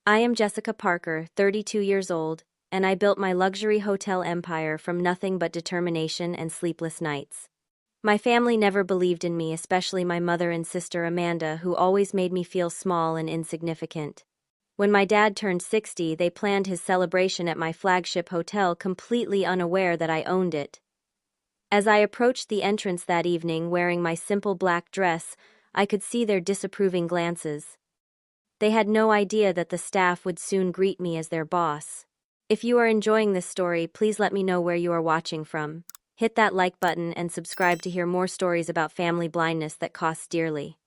I am Jessica Parker, 32 years old, and I built my luxury hotel empire from nothing but determination and sleepless nights. My family never believed in me, especially my mother and sister Amanda, who always made me feel small and insignificant. When my dad turned 60, they planned his celebration at my flagship hotel, completely unaware that I owned it. As I approached the entrance that evening wearing my simple black dress, I could see their disapproving glances. They had no idea that the staff would soon greet me as their boss. If you are enjoying this story, please let me know where you are watching from. Hit that like button and subscribe to hear more stories about family blindness that costs dearly.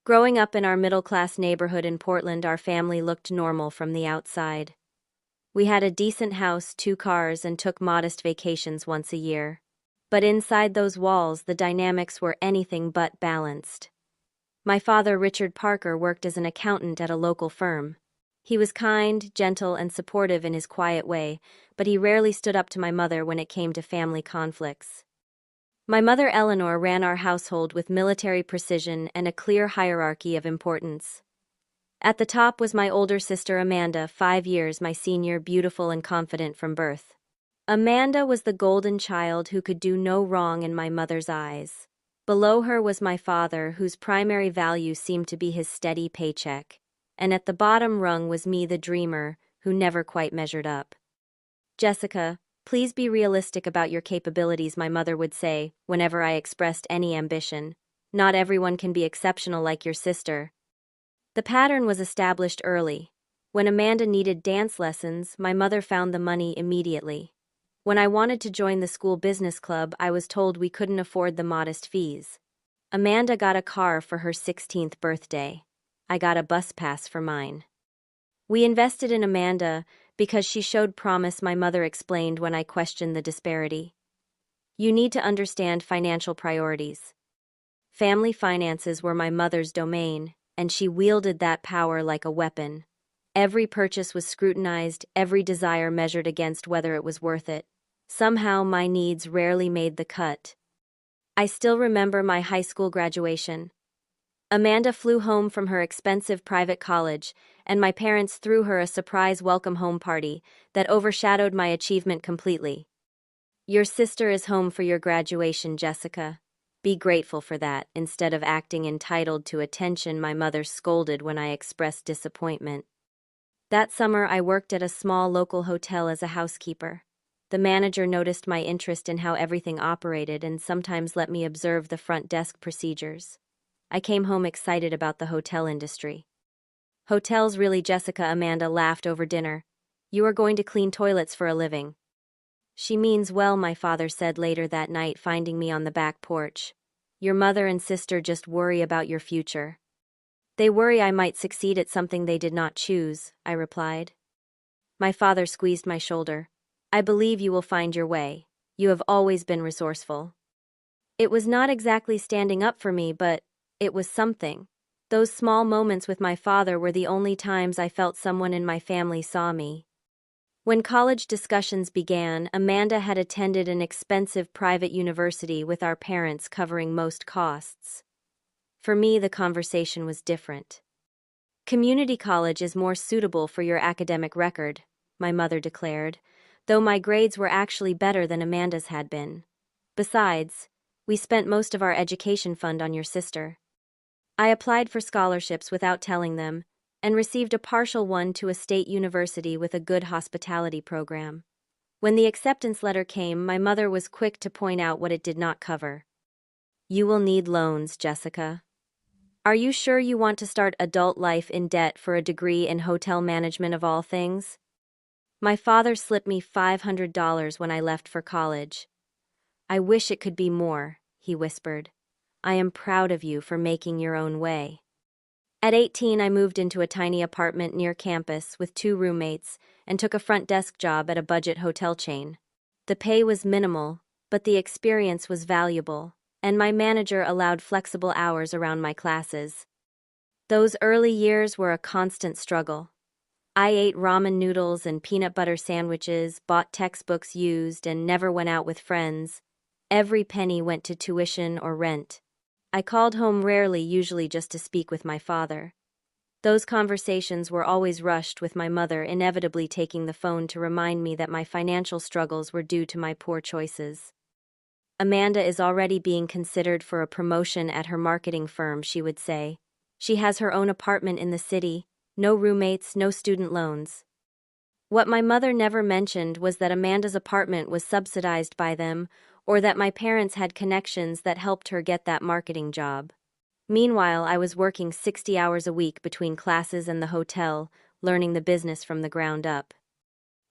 Growing up in our middle-class neighborhood in Portland, our family looked normal from the outside. We had a decent house, 2 cars, and took modest vacations once a year. But inside those walls, the dynamics were anything but balanced. My father, Richard Parker, worked as an accountant at a local firm. He was kind, gentle, and supportive in his quiet way, but he rarely stood up to my mother when it came to family conflicts. My mother, Eleanor, ran our household with military precision and a clear hierarchy of importance. At the top was my older sister, Amanda, 5 years my senior, beautiful and confident from birth. Amanda was the golden child who could do no wrong in my mother's eyes. Below her was my father, whose primary value seemed to be his steady paycheck. And at the bottom rung was me, the dreamer, who never quite measured up. "Jessica, please be realistic about your capabilities," my mother would say, whenever I expressed any ambition. "Not everyone can be exceptional like your sister." The pattern was established early. When Amanda needed dance lessons, my mother found the money immediately. When I wanted to join the school business club, I was told we couldn't afford the modest fees. Amanda got a car for her 16th birthday. I got a bus pass for mine. We invested in Amanda because she showed promise, my mother explained when I questioned the disparity. "You need to understand financial priorities." Family finances were my mother's domain, and she wielded that power like a weapon. Every purchase was scrutinized, every desire measured against whether it was worth it. Somehow, my needs rarely made the cut. I still remember my high school graduation. Amanda flew home from her expensive private college, and my parents threw her a surprise welcome home party that overshadowed my achievement completely. "Your sister is home for your graduation, Jessica. Be grateful for that," instead of acting entitled to attention, my mother scolded when I expressed disappointment. That summer, I worked at a small local hotel as a housekeeper. The manager noticed my interest in how everything operated and sometimes let me observe the front desk procedures. I came home excited about the hotel industry. "Hotels really, Jessica," Amanda laughed over dinner. "You are going to clean toilets for a living." "She means well," my father said later that night, finding me on the back porch. "Your mother and sister just worry about your future." "They worry I might succeed at something they did not choose," I replied. My father squeezed my shoulder. "I believe you will find your way. You have always been resourceful." It was not exactly standing up for me, but it was something. Those small moments with my father were the only times I felt someone in my family saw me. When college discussions began, Amanda had attended an expensive private university with our parents covering most costs. For me, the conversation was different. "Community college is more suitable for your academic record," my mother declared, though my grades were actually better than Amanda's had been. "Besides, we spent most of our education fund on your sister." I applied for scholarships without telling them, and received a partial one to a state university with a good hospitality program. When the acceptance letter came, my mother was quick to point out what it did not cover. "You will need loans, Jessica. Are you sure you want to start adult life in debt for a degree in hotel management of all things?" My father slipped me $500 when I left for college. "I wish it could be more," he whispered. "I am proud of you for making your own way." At 18, I moved into a tiny apartment near campus with 2 roommates and took a front desk job at a budget hotel chain. The pay was minimal, but the experience was valuable, and my manager allowed flexible hours around my classes. Those early years were a constant struggle. I ate ramen noodles and peanut butter sandwiches, bought textbooks used, and never went out with friends. Every penny went to tuition or rent. I called home rarely, usually just to speak with my father. Those conversations were always rushed, with my mother inevitably taking the phone to remind me that my financial struggles were due to my poor choices. Amanda is already being considered for a promotion at her marketing firm, she would say. She has her own apartment in the city, no roommates, no student loans. What my mother never mentioned was that Amanda's apartment was subsidized by them, or that my parents had connections that helped her get that marketing job. Meanwhile, I was working 60 hours a week between classes and the hotel, learning the business from the ground up.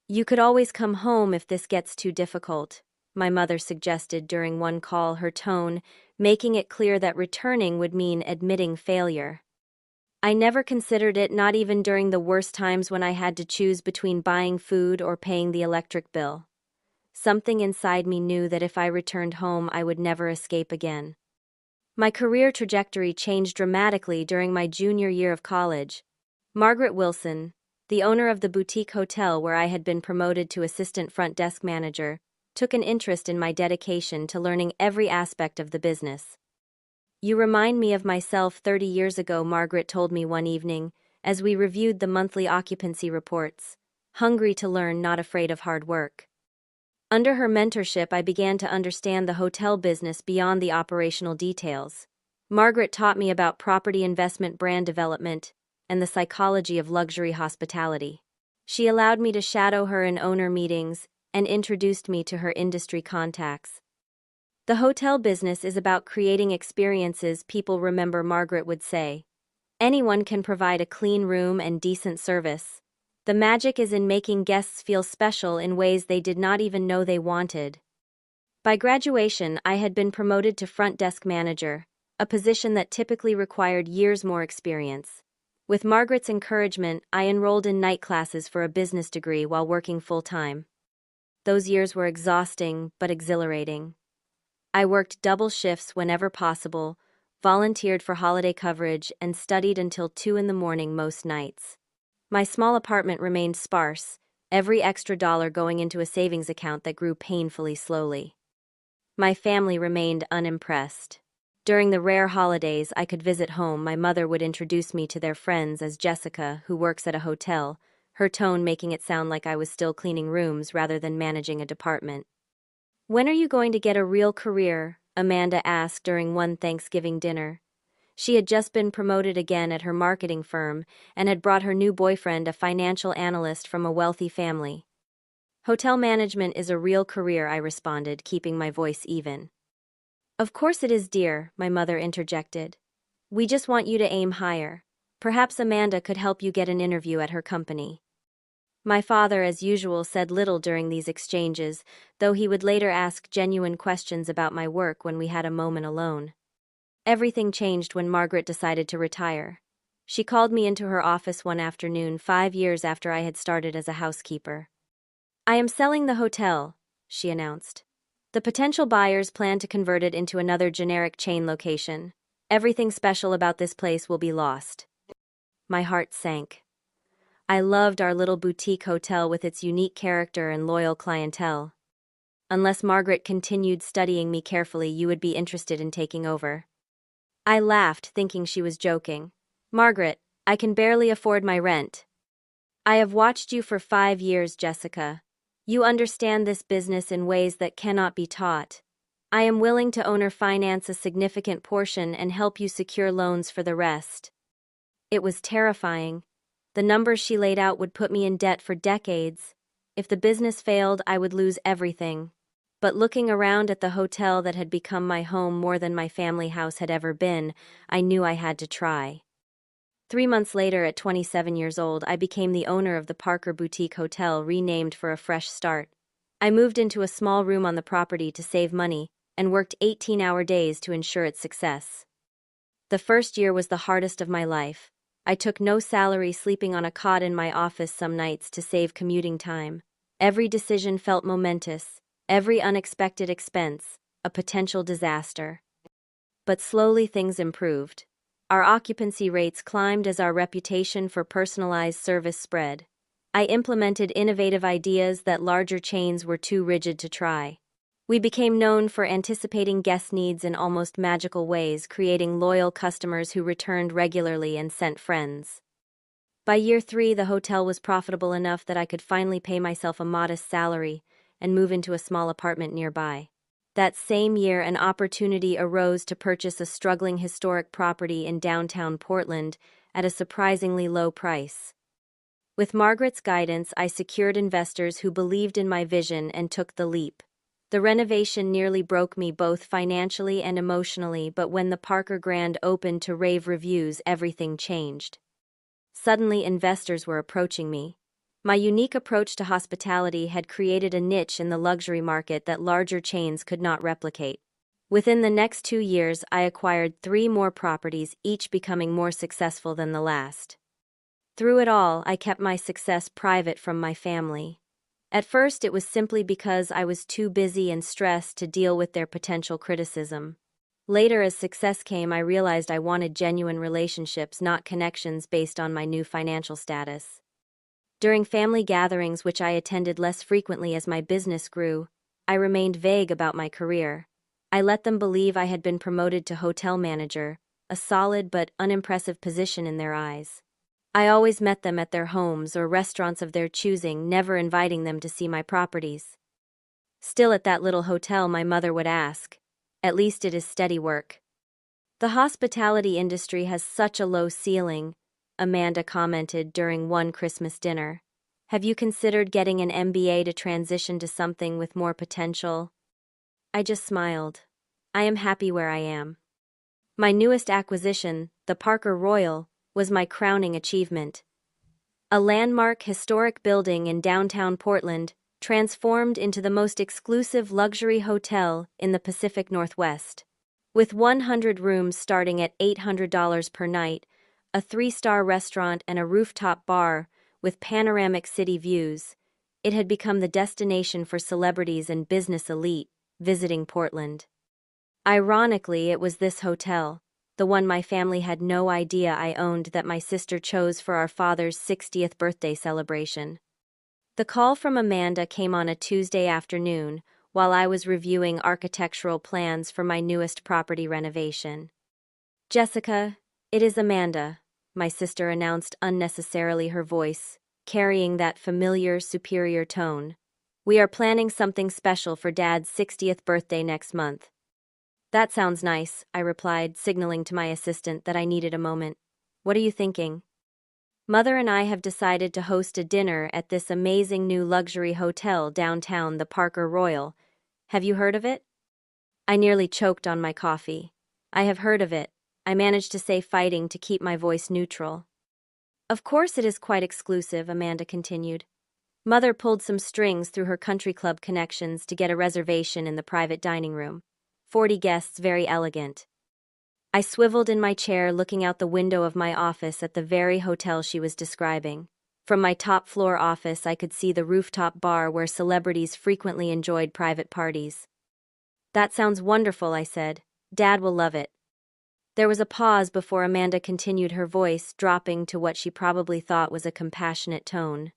"You could always come home if this gets too difficult," my mother suggested during one call, her tone making it clear that returning would mean admitting failure. I never considered it, not even during the worst times when I had to choose between buying food or paying the electric bill. Something inside me knew that if I returned home, I would never escape again. My career trajectory changed dramatically during my junior year of college. Margaret Wilson, the owner of the boutique hotel where I had been promoted to assistant front desk manager, took an interest in my dedication to learning every aspect of the business. "You remind me of myself 30 years ago," Margaret told me one evening, as we reviewed the monthly occupancy reports. "Hungry to learn, not afraid of hard work." Under her mentorship, I began to understand the hotel business beyond the operational details. Margaret taught me about property investment, brand development, and the psychology of luxury hospitality. She allowed me to shadow her in owner meetings and introduced me to her industry contacts. "The hotel business is about creating experiences people remember," Margaret would say. "Anyone can provide a clean room and decent service. The magic is in making guests feel special in ways they did not even know they wanted." By graduation, I had been promoted to front desk manager, a position that typically required years more experience. With Margaret's encouragement, I enrolled in night classes for a business degree while working full-time. Those years were exhausting but exhilarating. I worked double shifts whenever possible, volunteered for holiday coverage, and studied until 2 in the morning most nights. My small apartment remained sparse, every extra dollar going into a savings account that grew painfully slowly. My family remained unimpressed. During the rare holidays I could visit home, my mother would introduce me to their friends as Jessica, who works at a hotel, her tone making it sound like I was still cleaning rooms rather than managing a department. "When are you going to get a real career?" Amanda asked during one Thanksgiving dinner. She had just been promoted again at her marketing firm and had brought her new boyfriend, a financial analyst from a wealthy family. "Hotel management is a real career," I responded, keeping my voice even. "Of course it is, dear," my mother interjected. "We just want you to aim higher. Perhaps Amanda could help you get an interview at her company." My father, as usual, said little during these exchanges, though he would later ask genuine questions about my work when we had a moment alone. Everything changed when Margaret decided to retire. She called me into her office one afternoon, 5 years after I had started as a housekeeper. "I am selling the hotel," she announced. "The potential buyers plan to convert it into another generic chain location. Everything special about this place will be lost." My heart sank. I loved our little boutique hotel with its unique character and loyal clientele. "Unless Margaret continued studying me carefully, you would be interested in taking over." I laughed, thinking she was joking. "Margaret, I can barely afford my rent." "I have watched you for 5 years, Jessica. You understand this business in ways that cannot be taught. I am willing to owner finance a significant portion and help you secure loans for the rest." It was terrifying. The numbers she laid out would put me in debt for decades. If the business failed, I would lose everything. But looking around at the hotel that had become my home more than my family house had ever been, I knew I had to try. 3 months later, at 27 years old, I became the owner of the Parker Boutique Hotel, renamed for a fresh start. I moved into a small room on the property to save money and worked 18-hour days to ensure its success. The first year was the hardest of my life. I took no salary, sleeping on a cot in my office some nights to save commuting time. Every decision felt momentous, every unexpected expense a potential disaster. But slowly things improved. Our occupancy rates climbed as our reputation for personalized service spread. I implemented innovative ideas that larger chains were too rigid to try. We became known for anticipating guest needs in almost magical ways, creating loyal customers who returned regularly and sent friends. By year 3, the hotel was profitable enough that I could finally pay myself a modest salary and move into a small apartment nearby. That same year, an opportunity arose to purchase a struggling historic property in downtown Portland at a surprisingly low price. With Margaret's guidance, I secured investors who believed in my vision and took the leap. The renovation nearly broke me both financially and emotionally, but when the Parker Grand opened to rave reviews, everything changed. Suddenly, investors were approaching me. My unique approach to hospitality had created a niche in the luxury market that larger chains could not replicate. Within the next 2 years, I acquired 3 more properties, each becoming more successful than the last. Through it all, I kept my success private from my family. At first, it was simply because I was too busy and stressed to deal with their potential criticism. Later, as success came, I realized I wanted genuine relationships, not connections based on my new financial status. During family gatherings, which I attended less frequently as my business grew, I remained vague about my career. I let them believe I had been promoted to hotel manager, a solid but unimpressive position in their eyes. I always met them at their homes or restaurants of their choosing, never inviting them to see my properties. Still, at that little hotel, my mother would ask, "At least it is steady work." "The hospitality industry has such a low ceiling," Amanda commented during one Christmas dinner. "Have you considered getting an MBA to transition to something with more potential?" I just smiled. I am happy where I am. My newest acquisition, the Parker Royal, was my crowning achievement. A landmark historic building in downtown Portland, transformed into the most exclusive luxury hotel in the Pacific Northwest. With 100 rooms starting at $800 per night, a 3-star restaurant and a rooftop bar with panoramic city views, it had become the destination for celebrities and business elite visiting Portland. Ironically, it was this hotel, the one my family had no idea I owned, that my sister chose for our father's 60th birthday celebration. The call from Amanda came on a Tuesday afternoon while I was reviewing architectural plans for my newest property renovation. "Jessica, it is Amanda," my sister announced, unnecessarily, her voice carrying that familiar, superior tone. "We are planning something special for Dad's 60th birthday next month." "That sounds nice," I replied, signaling to my assistant that I needed a moment. "What are you thinking?" "Mother and I have decided to host a dinner at this amazing new luxury hotel downtown, the Parker Royal. Have you heard of it?" I nearly choked on my coffee. "I have heard of it," I managed to say, fighting to keep my voice neutral. "Of course it is quite exclusive," Amanda continued. "Mother pulled some strings through her country club connections to get a reservation in the private dining room. 40 guests, very elegant." I swiveled in my chair, looking out the window of my office at the very hotel she was describing. From my top-floor office, I could see the rooftop bar where celebrities frequently enjoyed private parties. "That sounds wonderful," I said. "Dad will love it." There was a pause before Amanda continued, her voice dropping to what she probably thought was a compassionate tone.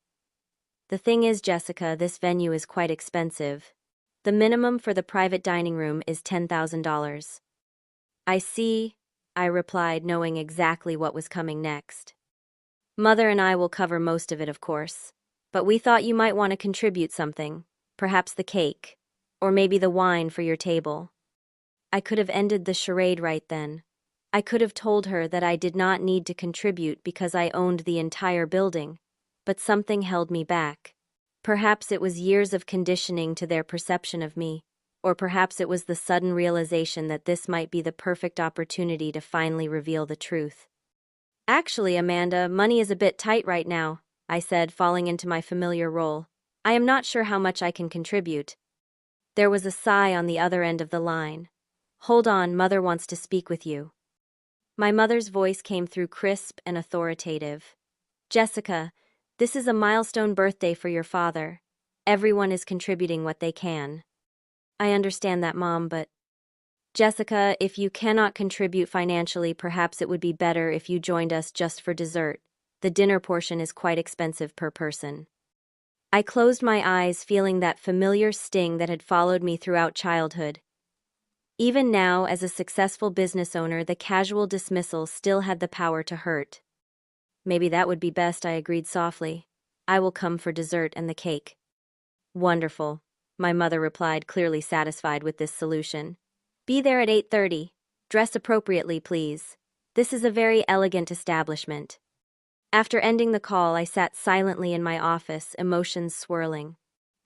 "The thing is, Jessica, this venue is quite expensive. The minimum for the private dining room is $10,000. "I see," I replied, knowing exactly what was coming next. "Mother and I will cover most of it, of course. But we thought you might want to contribute something, perhaps the cake, or maybe the wine for your table." I could have ended the charade right then. I could have told her that I did not need to contribute because I owned the entire building, but something held me back. Perhaps it was years of conditioning to their perception of me, or perhaps it was the sudden realization that this might be the perfect opportunity to finally reveal the truth. "Actually, Amanda, money is a bit tight right now," I said, falling into my familiar role. "I am not sure how much I can contribute." There was a sigh on the other end of the line. "Hold on, Mother wants to speak with you." My mother's voice came through, crisp and authoritative. "Jessica, this is a milestone birthday for your father. Everyone is contributing what they can." "I understand that, Mom, but..." "Jessica, if you cannot contribute financially, perhaps it would be better if you joined us just for dessert. The dinner portion is quite expensive per person." I closed my eyes, feeling that familiar sting that had followed me throughout childhood. Even now, as a successful business owner, the casual dismissal still had the power to hurt. Maybe that would be best, I agreed softly. I will come for dessert and the cake. Wonderful, my mother replied, clearly satisfied with this solution. Be there at 8:30. Dress appropriately, please. This is a very elegant establishment. After ending the call, I sat silently in my office, emotions swirling.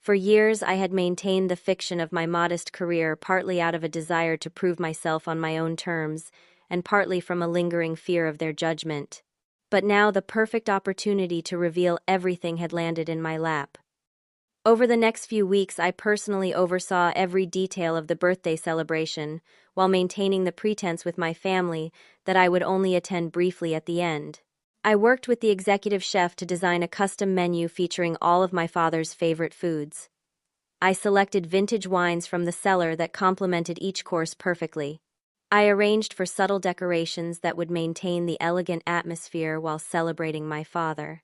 For years, I had maintained the fiction of my modest career, partly out of a desire to prove myself on my own terms, and partly from a lingering fear of their judgment. But now the perfect opportunity to reveal everything had landed in my lap. Over the next few weeks, I personally oversaw every detail of the birthday celebration, while maintaining the pretense with my family that I would only attend briefly at the end. I worked with the executive chef to design a custom menu featuring all of my father's favorite foods. I selected vintage wines from the cellar that complemented each course perfectly. I arranged for subtle decorations that would maintain the elegant atmosphere while celebrating my father.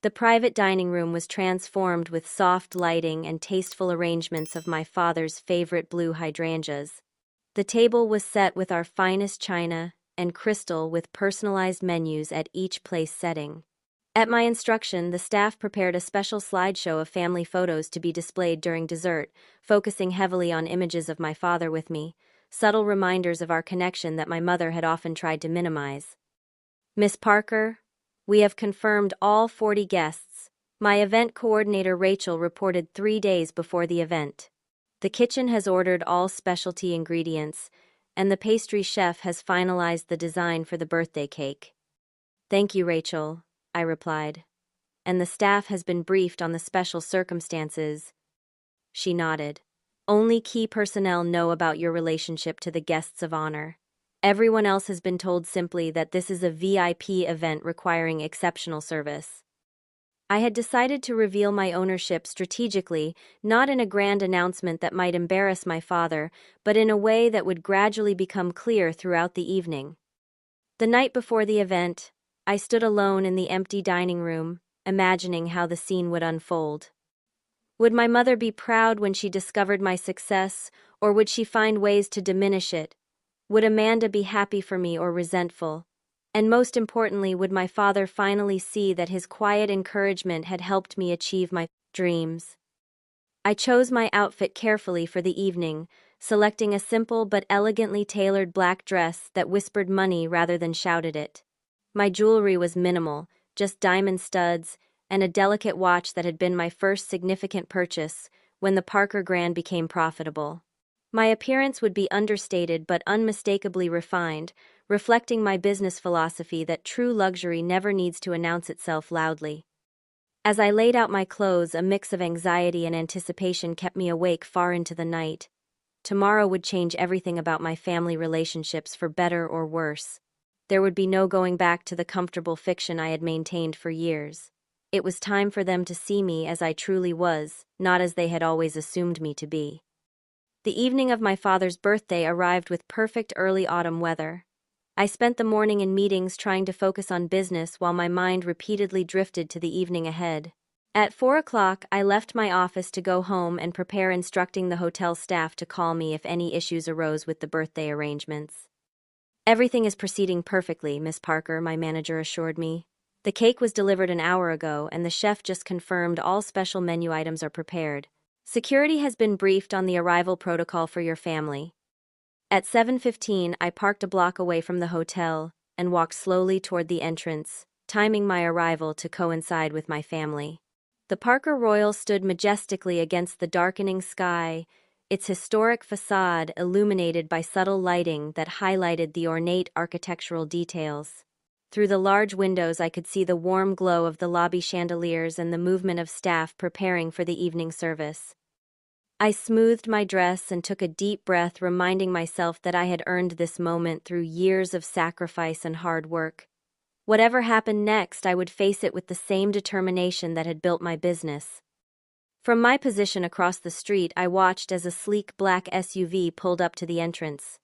The private dining room was transformed with soft lighting and tasteful arrangements of my father's favorite blue hydrangeas. The table was set with our finest china and crystal with personalized menus at each place setting. At my instruction, the staff prepared a special slideshow of family photos to be displayed during dessert, focusing heavily on images of my father with me, subtle reminders of our connection that my mother had often tried to minimize. Miss Parker, we have confirmed all 40 guests. My event coordinator Rachel reported 3 days before the event. The kitchen has ordered all specialty ingredients, and the pastry chef has finalized the design for the birthday cake. Thank you, Rachel, I replied. And the staff has been briefed on the special circumstances. She nodded. Only key personnel know about your relationship to the guests of honor. Everyone else has been told simply that this is a VIP event requiring exceptional service. I had decided to reveal my ownership strategically, not in a grand announcement that might embarrass my father, but in a way that would gradually become clear throughout the evening. The night before the event, I stood alone in the empty dining room, imagining how the scene would unfold. Would my mother be proud when she discovered my success, or would she find ways to diminish it? Would Amanda be happy for me or resentful? And most importantly, would my father finally see that his quiet encouragement had helped me achieve my dreams? I chose my outfit carefully for the evening, selecting a simple but elegantly tailored black dress that whispered money rather than shouted it. My jewelry was minimal, just diamond studs, and a delicate watch that had been my first significant purchase when the Parker Grand became profitable. My appearance would be understated but unmistakably refined, reflecting my business philosophy that true luxury never needs to announce itself loudly. As I laid out my clothes, a mix of anxiety and anticipation kept me awake far into the night. Tomorrow would change everything about my family relationships for better or worse. There would be no going back to the comfortable fiction I had maintained for years. It was time for them to see me as I truly was, not as they had always assumed me to be. The evening of my father's birthday arrived with perfect early autumn weather. I spent the morning in meetings trying to focus on business while my mind repeatedly drifted to the evening ahead. At 4 o'clock, I left my office to go home and prepare, instructing the hotel staff to call me if any issues arose with the birthday arrangements. Everything is proceeding perfectly, Miss Parker, my manager assured me. The cake was delivered an hour ago, and the chef just confirmed all special menu items are prepared. Security has been briefed on the arrival protocol for your family. At 7:15, I parked a block away from the hotel and walked slowly toward the entrance, timing my arrival to coincide with my family. The Parker Royal stood majestically against the darkening sky, its historic facade illuminated by subtle lighting that highlighted the ornate architectural details. Through the large windows, I could see the warm glow of the lobby chandeliers and the movement of staff preparing for the evening service. I smoothed my dress and took a deep breath, reminding myself that I had earned this moment through years of sacrifice and hard work. Whatever happened next, I would face it with the same determination that had built my business. From my position across the street, I watched as a sleek black SUV pulled up to the entrance.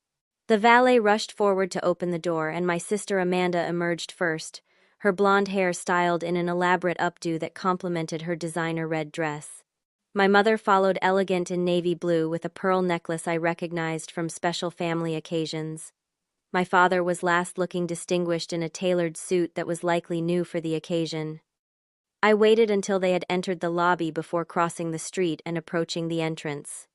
The valet rushed forward to open the door, and my sister Amanda emerged first, her blonde hair styled in an elaborate updo that complemented her designer red dress. My mother followed, elegant in navy blue with a pearl necklace I recognized from special family occasions. My father was last looking distinguished in a tailored suit that was likely new for the occasion. I waited until they had entered the lobby before crossing the street and approaching the entrance.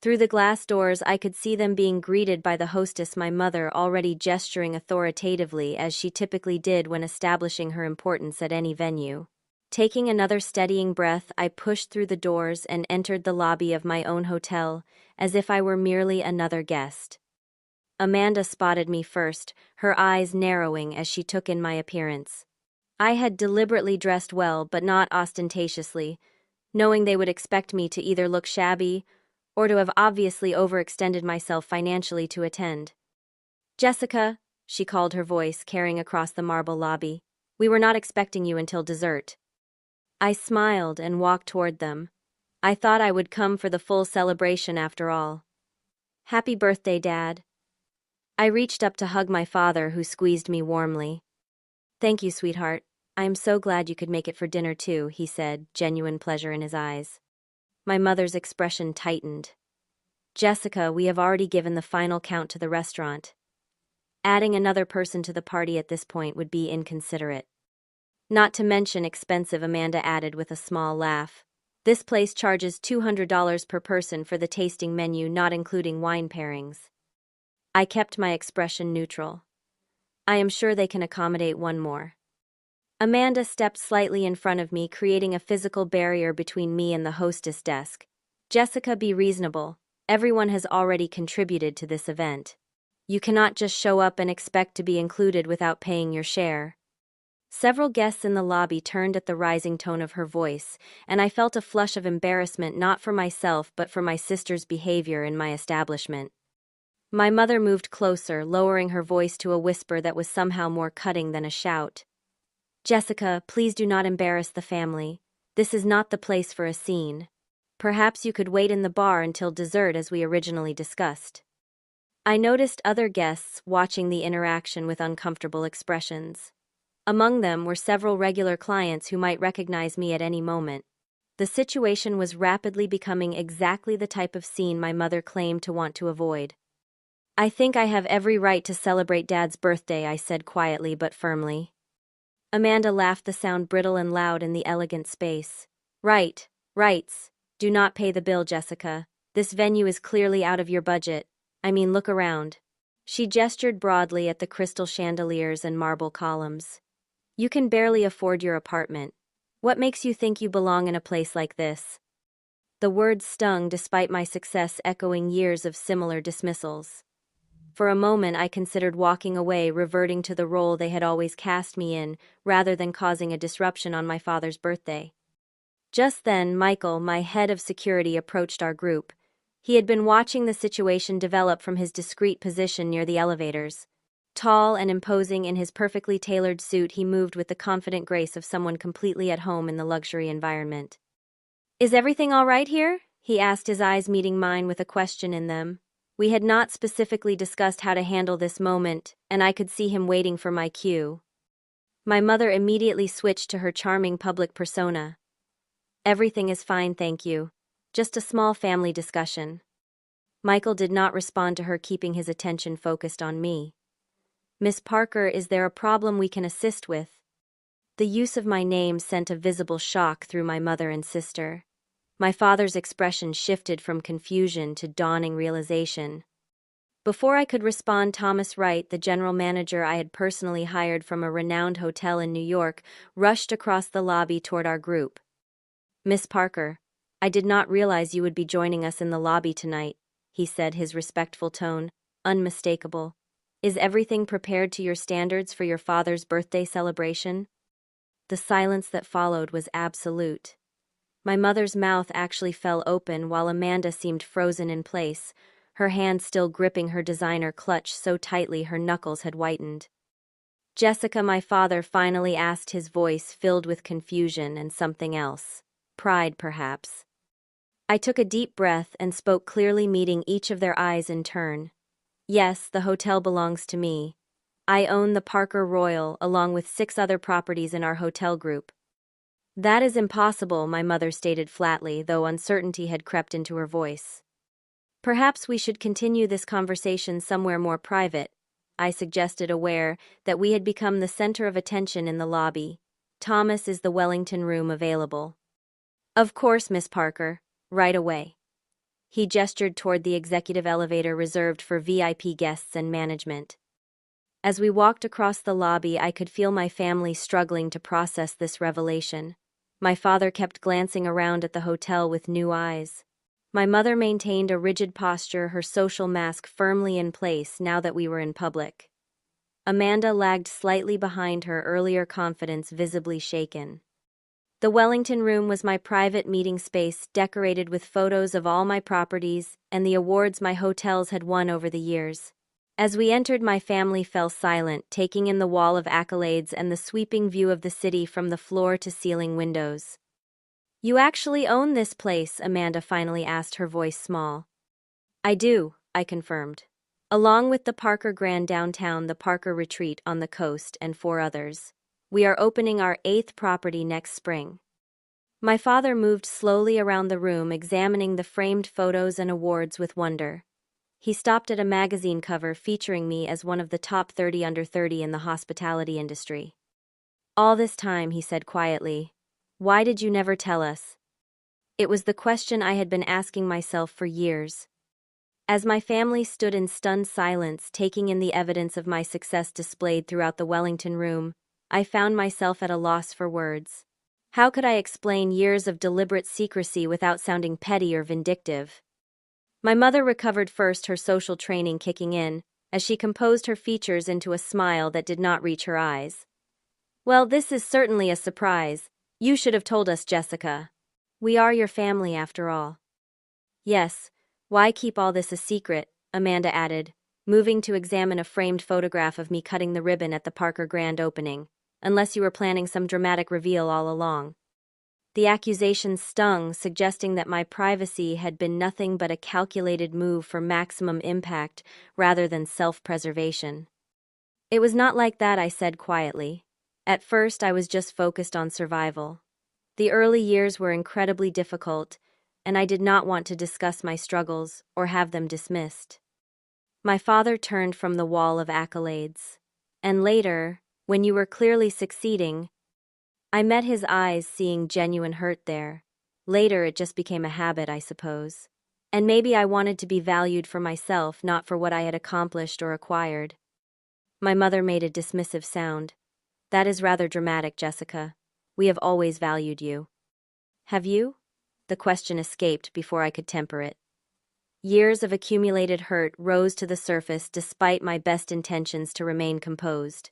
Through the glass doors, I could see them being greeted by the hostess, my mother, already gesturing authoritatively as she typically did when establishing her importance at any venue. Taking another steadying breath, I pushed through the doors and entered the lobby of my own hotel, as if I were merely another guest. Amanda spotted me first, her eyes narrowing as she took in my appearance. I had deliberately dressed well, but not ostentatiously, knowing they would expect me to either look shabby or to have obviously overextended myself financially to attend. "Jessica," she called, her voice carrying across the marble lobby, "we were not expecting you until dessert." I smiled and walked toward them. I thought I would come for the full celebration after all. "Happy birthday, Dad." I reached up to hug my father, who squeezed me warmly. "Thank you, sweetheart. I am so glad you could make it for dinner too," he said, genuine pleasure in his eyes. My mother's expression tightened. "Jessica, we have already given the final count to the restaurant. Adding another person to the party at this point would be inconsiderate. Not to mention expensive," Amanda added with a small laugh. "This place charges $200 per person for the tasting menu, not including wine pairings." I kept my expression neutral. "I am sure they can accommodate one more." Amanda stepped slightly in front of me, creating a physical barrier between me and the hostess desk. "Jessica, be reasonable. Everyone has already contributed to this event. You cannot just show up and expect to be included without paying your share." Several guests in the lobby turned at the rising tone of her voice, and I felt a flush of embarrassment, not for myself but for my sister's behavior in my establishment. My mother moved closer, lowering her voice to a whisper that was somehow more cutting than a shout. "Jessica, please do not embarrass the family. This is not the place for a scene. Perhaps you could wait in the bar until dessert as we originally discussed." I noticed other guests watching the interaction with uncomfortable expressions. Among them were several regular clients who might recognize me at any moment. The situation was rapidly becoming exactly the type of scene my mother claimed to want to avoid. "I think I have every right to celebrate Dad's birthday," I said quietly but firmly. Amanda laughed, the sound brittle and loud in the elegant space. Rights. Do not pay the bill, Jessica. This venue is clearly out of your budget. I mean, look around." She gestured broadly at the crystal chandeliers and marble columns. "You can barely afford your apartment. What makes you think you belong in a place like this?" The words stung despite my success, echoing years of similar dismissals. For a moment I considered walking away, reverting to the role they had always cast me in, rather than causing a disruption on my father's birthday. Just then, Michael, my head of security, approached our group. He had been watching the situation develop from his discreet position near the elevators. Tall and imposing in his perfectly tailored suit, he moved with the confident grace of someone completely at home in the luxury environment. "Is everything all right here?" he asked, his eyes meeting mine with a question in them. We had not specifically discussed how to handle this moment, and I could see him waiting for my cue. My mother immediately switched to her charming public persona. "Everything is fine, thank you. Just a small family discussion." Michael did not respond to her, keeping his attention focused on me. "Miss Parker, is there a problem we can assist with?" The use of my name sent a visible shock through my mother and sister. My father's expression shifted from confusion to dawning realization. Before I could respond, Thomas Wright, the general manager I had personally hired from a renowned hotel in New York, rushed across the lobby toward our group. "Miss Parker, I did not realize you would be joining us in the lobby tonight," he said, his respectful tone unmistakable. "Is everything prepared to your standards for your father's birthday celebration?" The silence that followed was absolute. My mother's mouth actually fell open, while Amanda seemed frozen in place, her hand still gripping her designer clutch so tightly her knuckles had whitened. "Jessica," my father finally asked, his voice filled with confusion and something else. Pride, perhaps. I took a deep breath and spoke clearly, meeting each of their eyes in turn. "Yes, the hotel belongs to me. I own the Parker Royal, along with 6 other properties in our hotel group." "That is impossible," my mother stated flatly, though uncertainty had crept into her voice. "Perhaps we should continue this conversation somewhere more private. I suggested, aware that we had become the center of attention in the lobby. Thomas, is the Wellington room available? Of course, Miss Parker. Right away. He gestured toward the executive elevator reserved for VIP guests and management. As we walked across the lobby, I could feel my family struggling to process this revelation. My father kept glancing around at the hotel with new eyes. My mother maintained a rigid posture, her social mask firmly in place now that we were in public. Amanda lagged slightly behind, her earlier confidence visibly shaken. The Wellington room was my private meeting space, decorated with photos of all my properties and the awards my hotels had won over the years. As we entered, my family fell silent, taking in the wall of accolades and the sweeping view of the city from the floor-to-ceiling windows. "You actually own this place?" Amanda finally asked, her voice small. "I do," I confirmed. "Along with the Parker Grand downtown, the Parker Retreat on the coast, and 4 others. We are opening our 8th property next spring." My father moved slowly around the room, examining the framed photos and awards with wonder. He stopped at a magazine cover featuring me as one of the top 30 under 30 in the hospitality industry. "All this time," he said quietly, "why did you never tell us?" It was the question I had been asking myself for years. As my family stood in stunned silence, taking in the evidence of my success displayed throughout the Wellington room, I found myself at a loss for words. How could I explain years of deliberate secrecy without sounding petty or vindictive? My mother recovered first, her social training kicking in, as she composed her features into a smile that did not reach her eyes. "Well, this is certainly a surprise. You should have told us, Jessica. We are your family after all." "Yes, why keep all this a secret?" Amanda added, moving to examine a framed photograph of me cutting the ribbon at the Parker Grand opening. "Unless you were planning some dramatic reveal all along." The accusation stung, suggesting that my privacy had been nothing but a calculated move for maximum impact rather than self-preservation. "It was not like that," I said quietly. "At first, I was just focused on survival. The early years were incredibly difficult, and I did not want to discuss my struggles or have them dismissed." My father turned from the wall of accolades. "And later, when you were clearly succeeding—" I met his eyes, seeing genuine hurt there. "Later, it just became a habit, I suppose. And maybe I wanted to be valued for myself, not for what I had accomplished or acquired." My mother made a dismissive sound. "That is rather dramatic, Jessica. We have always valued you." "Have you?" The question escaped before I could temper it. Years of accumulated hurt rose to the surface despite my best intentions to remain composed.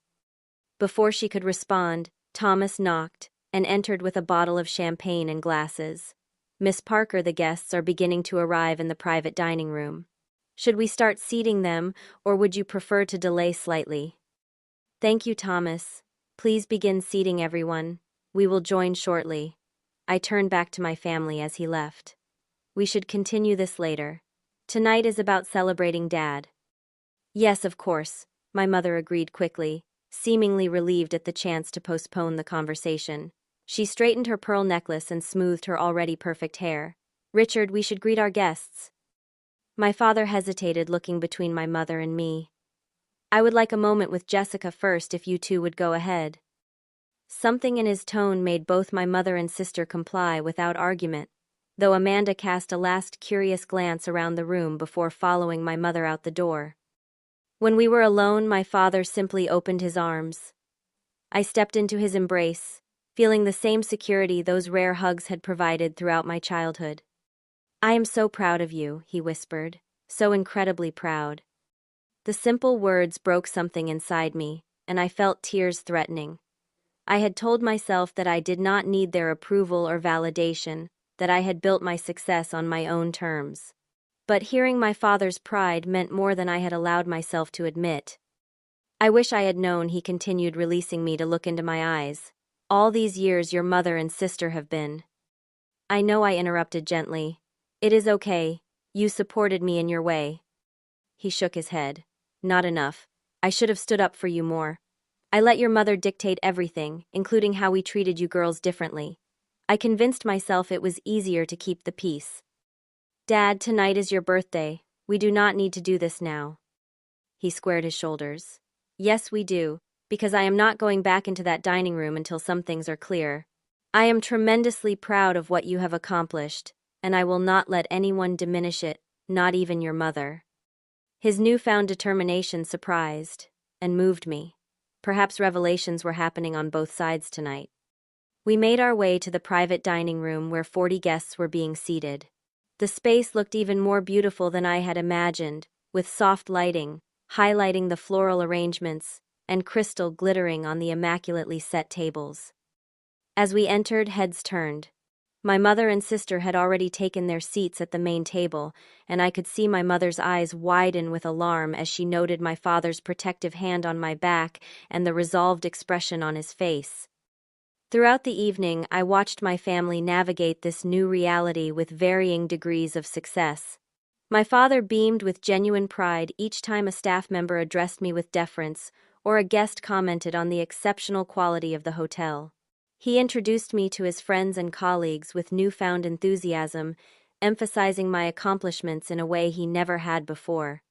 Before she could respond, Thomas knocked and entered with a bottle of champagne and glasses. "Miss Parker, the guests are beginning to arrive in the private dining room. Should we start seating them, or would you prefer to delay slightly?" "Thank you, Thomas. Please begin seating everyone. We will join shortly." I turned back to my family as he left. "We should continue this later. Tonight is about celebrating Dad." "Yes, of course," my mother agreed quickly, seemingly relieved at the chance to postpone the conversation. She straightened her pearl necklace and smoothed her already perfect hair. "Richard, we should greet our guests." My father hesitated, looking between my mother and me. "I would like a moment with Jessica first, if you two would go ahead." Something in his tone made both my mother and sister comply without argument, though Amanda cast a last curious glance around the room before following my mother out the door. When we were alone, my father simply opened his arms. I stepped into his embrace, feeling the same security those rare hugs had provided throughout my childhood. "I am so proud of you," he whispered, "so incredibly proud." The simple words broke something inside me, and I felt tears threatening. I had told myself that I did not need their approval or validation, that I had built my success on my own terms. But hearing my father's pride meant more than I had allowed myself to admit. "I wish I had known," he continued, releasing me to look into my eyes. "All these years your mother and sister have been—" "I know," I interrupted gently. "It is okay. You supported me in your way." He shook his head. "Not enough. I should have stood up for you more. I let your mother dictate everything, including how we treated you girls differently. I convinced myself it was easier to keep the peace." "Dad, tonight is your birthday. We do not need to do this now." He squared his shoulders. Yes, we do, because I am not going back into that dining room until some things are clear. I am tremendously proud of what you have accomplished, and I will not let anyone diminish it, not even your mother. His newfound determination surprised and moved me. Perhaps revelations were happening on both sides tonight. We made our way to the private dining room where 40 guests were being seated. The space looked even more beautiful than I had imagined, with soft lighting, highlighting the floral arrangements, and crystal glittering on the immaculately set tables. As we entered, heads turned. My mother and sister had already taken their seats at the main table, and I could see my mother's eyes widen with alarm as she noted my father's protective hand on my back and the resolved expression on his face. Throughout the evening, I watched my family navigate this new reality with varying degrees of success. My father beamed with genuine pride each time a staff member addressed me with deference or a guest commented on the exceptional quality of the hotel. He introduced me to his friends and colleagues with newfound enthusiasm, emphasizing my accomplishments in a way he never had before.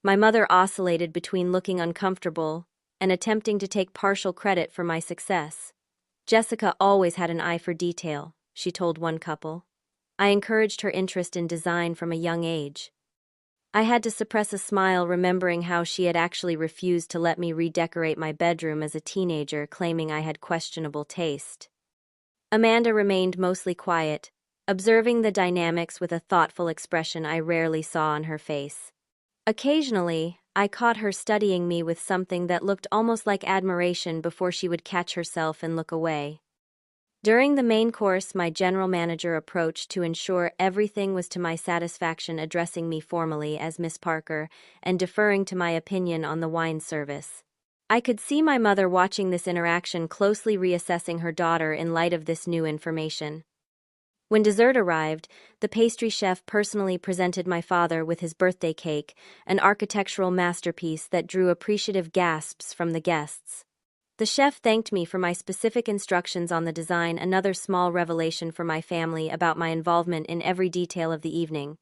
My mother oscillated between looking uncomfortable and attempting to take partial credit for my success. Jessica always had an eye for detail, she told one couple. I encouraged her interest in design from a young age. I had to suppress a smile remembering how she had actually refused to let me redecorate my bedroom as a teenager, claiming I had questionable taste. Amanda remained mostly quiet, observing the dynamics with a thoughtful expression I rarely saw on her face. Occasionally, I caught her studying me with something that looked almost like admiration before she would catch herself and look away. During the main course, my general manager approached to ensure everything was to my satisfaction, addressing me formally as Miss Parker and deferring to my opinion on the wine service. I could see my mother watching this interaction, closely reassessing her daughter in light of this new information. When dessert arrived, the pastry chef personally presented my father with his birthday cake, an architectural masterpiece that drew appreciative gasps from the guests. The chef thanked me for my specific instructions on the design, another small revelation for my family about my involvement in every detail of the evening.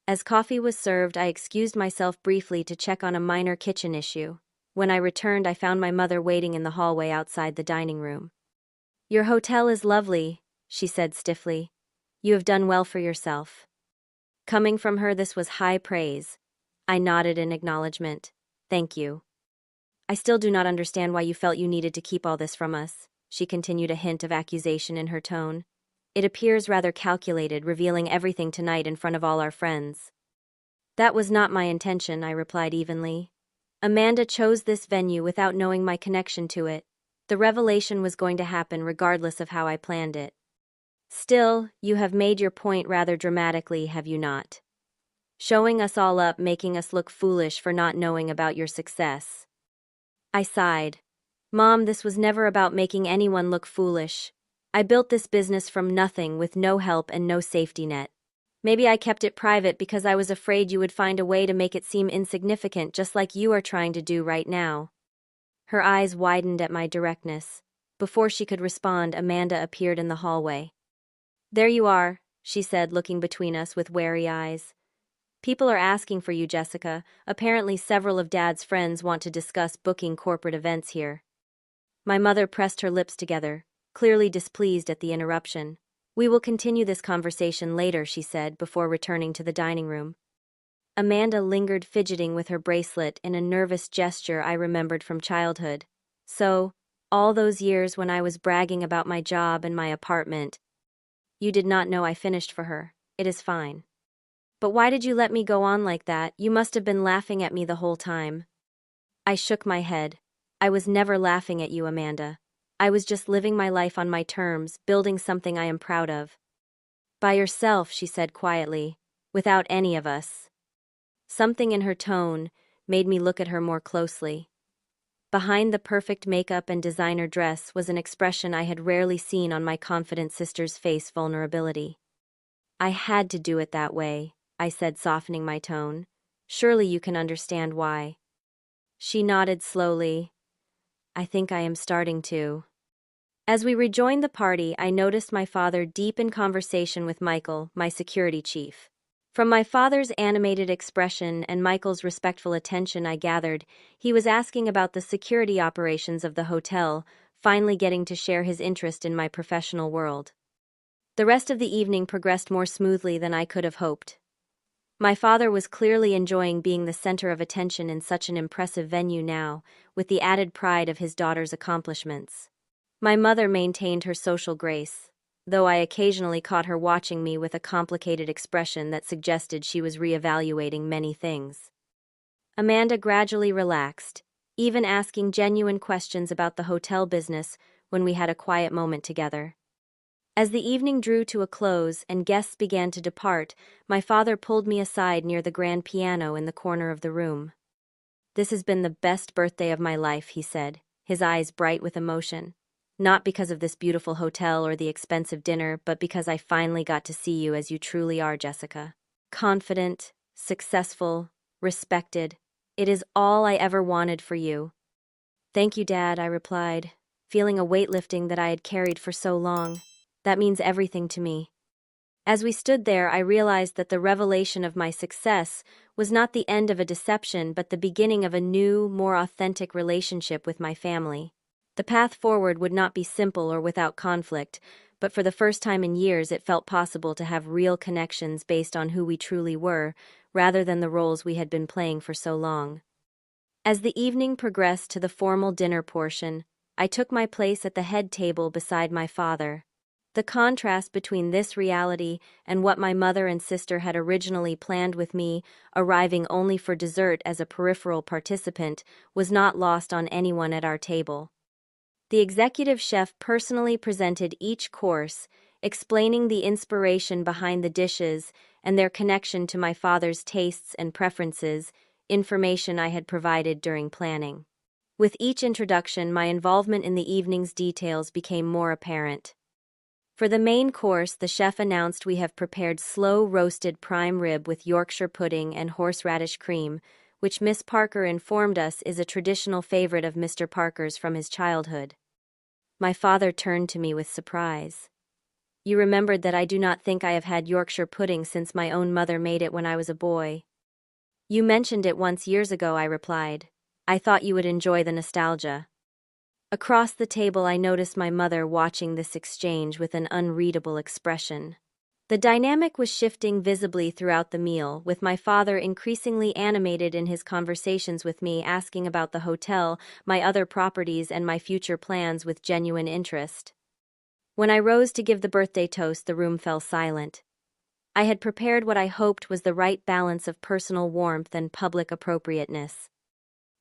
As coffee was served, I excused myself briefly to check on a minor kitchen issue. When I returned, I found my mother waiting in the hallway outside the dining room. "Your hotel is lovely," she said stiffly. "You have done well for yourself." Coming from her, this was high praise. I nodded in acknowledgement. "Thank you." "I still do not understand why you felt you needed to keep all this from us," she continued, a hint of accusation in her tone. "It appears rather calculated, revealing everything tonight in front of all our friends." "That was not my intention," I replied evenly. "Amanda chose this venue without knowing my connection to it. The revelation was going to happen regardless of how I planned it." "Still, you have made your point rather dramatically, have you not? Showing us all up, making us look foolish for not knowing about your success." I sighed. "Mom, this was never about making anyone look foolish. I built this business from nothing with no help and no safety net. Maybe I kept it private because I was afraid you would find a way to make it seem insignificant, just like you are trying to do right now." Her eyes widened at my directness. Before she could respond, Amanda appeared in the hallway. "There you are," she said, looking between us with wary eyes. "People are asking for you, Jessica. Apparently several of Dad's friends want to discuss booking corporate events here." My mother pressed her lips together, clearly displeased at the interruption. "We will continue this conversation later," she said, before returning to the dining room. Amanda lingered, fidgeting with her bracelet in a nervous gesture I remembered from childhood. "So, all those years when I was bragging about my job and my apartment, you did not know I finished for her. It is fine. But why did you let me go on like that? You must have been laughing at me the whole time." I shook my head. "I was never laughing at you, Amanda. I was just living my life on my terms, building something I am proud of." "By yourself," she said quietly, "without any of us." Something in her tone made me look at her more closely. Behind the perfect makeup and designer dress was an expression I had rarely seen on my confident sister's face: vulnerability. "I had to do it that way," I said, softening my tone. "Surely you can understand why." She nodded slowly. "I think I am starting to." As we rejoined the party, I noticed my father deep in conversation with Michael, my security chief. From my father's animated expression and Michael's respectful attention, I gathered he was asking about the security operations of the hotel, finally getting to share his interest in my professional world. The rest of the evening progressed more smoothly than I could have hoped. My father was clearly enjoying being the center of attention in such an impressive venue now, with the added pride of his daughter's accomplishments. My mother maintained her social grace, though I occasionally caught her watching me with a complicated expression that suggested she was reevaluating many things. Amanda gradually relaxed, even asking genuine questions about the hotel business when we had a quiet moment together. As the evening drew to a close and guests began to depart, my father pulled me aside near the grand piano in the corner of the room. "This has been the best birthday of my life," he said, his eyes bright with emotion. "Not because of this beautiful hotel or the expensive dinner, but because I finally got to see you as you truly are, Jessica. Confident, successful, respected. It is all I ever wanted for you." "Thank you, Dad," I replied, feeling a weight lifting that I had carried for so long. "That means everything to me." As we stood there, I realized that the revelation of my success was not the end of a deception, but the beginning of a new, more authentic relationship with my family. The path forward would not be simple or without conflict, but for the first time in years it felt possible to have real connections based on who we truly were, rather than the roles we had been playing for so long. As the evening progressed to the formal dinner portion, I took my place at the head table beside my father. The contrast between this reality and what my mother and sister had originally planned with me, arriving only for dessert as a peripheral participant, was not lost on anyone at our table. The executive chef personally presented each course, explaining the inspiration behind the dishes and their connection to my father's tastes and preferences, information I had provided during planning. With each introduction, my involvement in the evening's details became more apparent. For the main course, the chef announced we have prepared slow-roasted prime rib with Yorkshire pudding and horseradish cream, which Miss Parker informed us is a traditional favorite of Mr. Parker's from his childhood. My father turned to me with surprise. "You remembered that I do not think I have had Yorkshire pudding since my own mother made it when I was a boy." "You mentioned it once years ago," I replied. "I thought you would enjoy the nostalgia." Across the table, I noticed my mother watching this exchange with an unreadable expression. The dynamic was shifting visibly throughout the meal, with my father increasingly animated in his conversations with me, asking about the hotel, my other properties, and my future plans with genuine interest. When I rose to give the birthday toast, the room fell silent. I had prepared what I hoped was the right balance of personal warmth and public appropriateness.